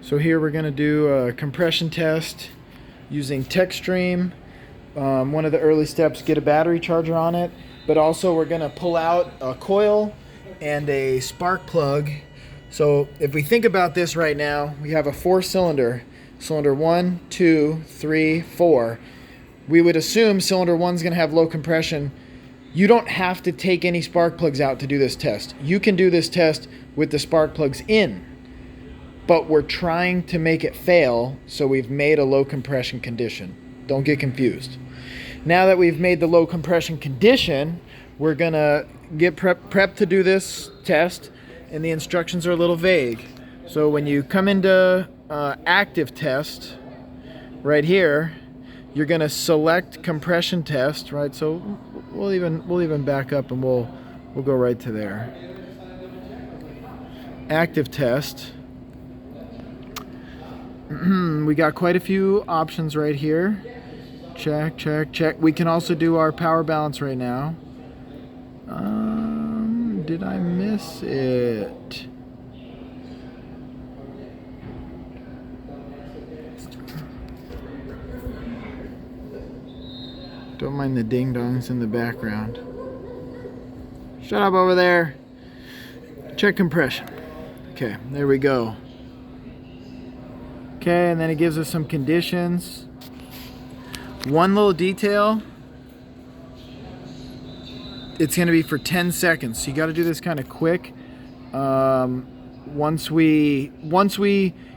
So here we're going to do a compression test using Techstream. One of the early steps, get a battery charger on it, but also we're going to pull out a coil and a spark plug. So if we think about this right now, we have a 4-cylinder, cylinder 1, 2, 3, 4. We would assume cylinder 1 is going to have low compression. You don't have to take any spark plugs out to do this test. You can do this test with the spark plugs in, but we're trying to make it fail, so we've made a low compression condition. Don't get confused. Now that we've made the low compression condition, we're gonna get prepped to do this test, and the instructions are a little vague. So when you come into active test, right here, you're gonna select compression test, right? So we'll even back up and we'll go right to there. Active test. We got quite a few options right here. Check, check, check. We can also do our power balance right now. Did I miss it? Don't mind the ding-dongs in the background. Shut up over there. Check compression. Okay, there we go. Okay, and then it gives us some conditions. One little detail, it's going to be for 10 seconds. So you got to do this kind of quick. Once we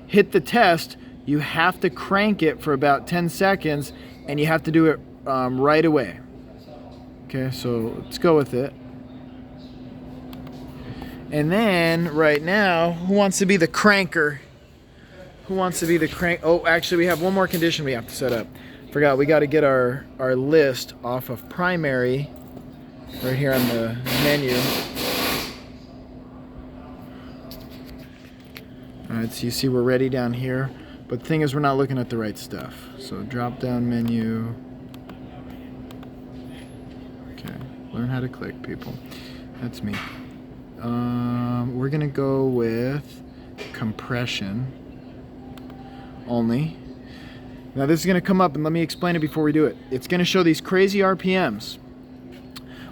hit the test, you have to crank it for about 10 seconds, and you have to do it right away. Okay, so let's go with it. And then right now, who wants to be the cranker? Who wants to be the crank? Oh, actually, we have one more condition we have to set up. Forgot, we got to get our list off of primary right here on the menu. All right, so you see we're ready down here, but the thing is we're not looking at the right stuff. So drop down menu. Okay, learn how to click, people. That's me. We're gonna go with compression only. Now this is going to come up, and let me explain it before we do it. It's going to show these crazy RPMs.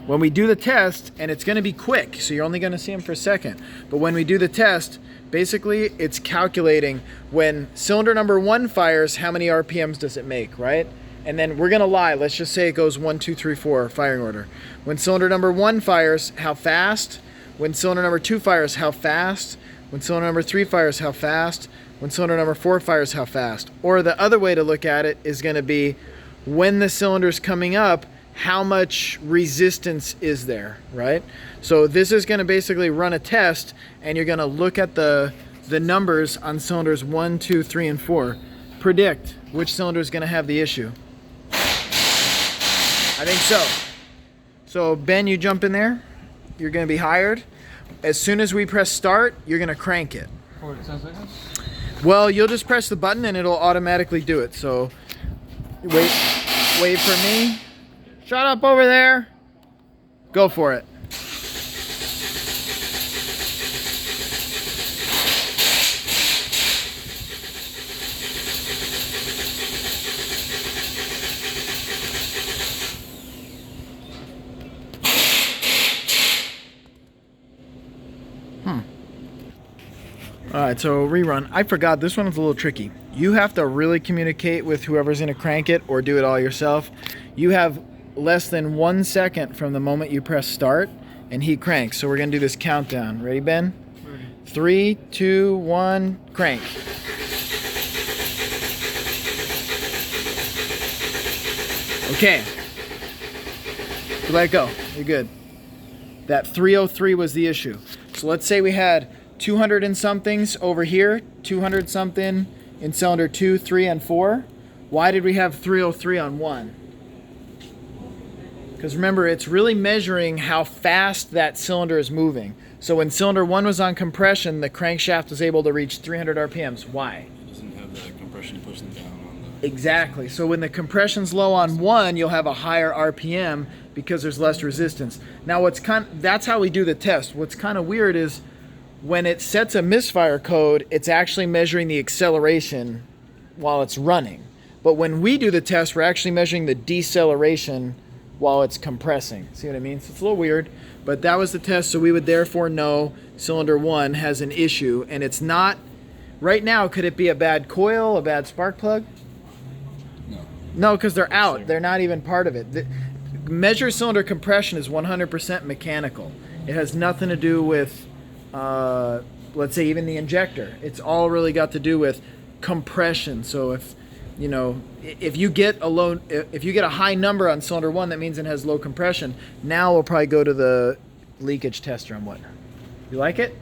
When we do the test, and it's going to be quick, so you're only going to see them for a second. But when we do the test, basically it's calculating when cylinder number 1 fires, how many RPMs does it make, right? And then we're going to lie. Let's just say it goes 1, 2, 3, 4 firing order. When cylinder number 1 fires, how fast? When cylinder number 2 fires, how fast? When cylinder number 3 fires, how fast? When cylinder number 4 fires, how fast? Or the other way to look at it is going to be when the cylinder's coming up, how much resistance is there, right? So this is going to basically run a test, and you're going to look at the numbers on cylinders 1, 2, 3, and 4. Predict which cylinder is going to have the issue. I think so. So Ben, you jump in there. You're going to be hired. As soon as we press start, you're going to crank it. For 10 seconds? Well, you'll just press the button and it'll automatically do it. So wait for me. Shut up over there. Go for it. Alright, so rerun. I forgot, this one is a little tricky. You have to really communicate with whoever's going to crank it or do it all yourself. You have less than 1 second from the moment you press start and he cranks. So we're going to do this countdown. Ready, Ben? Ready. 3, 2, 1, crank. Okay. Let it go. You're good. That 303 was the issue. So let's say we had 200 and somethings over here, 200 something in cylinder 2, 3, and 4. Why did we have 303 on 1? Because remember, it's really measuring how fast that cylinder is moving. So when cylinder 1 was on compression, the crankshaft was able to reach 300 RPMs. Why? It doesn't have the compression pushing down on the... Exactly. So when the compression's low on 1, you'll have a higher RPM because there's less resistance. Now that's how we do the test. What's kind of weird is when it sets a misfire code, it's actually measuring the acceleration while it's running. But when we do the test, we're actually measuring the deceleration while it's compressing. See what I mean? So it's a little weird, but that was the test. So we would therefore know cylinder 1 has an issue, and it's not, right now, could it be a bad coil, a bad spark plug? No, because they're out. They're not even part of it. The measure cylinder compression is 100% mechanical. It has nothing to do with, let's say, even the injector. It's all really got to do with compression. So if you get a high number on cylinder 1, that means it has low compression. Now we'll probably go to the leakage tester and whatnot. You like it?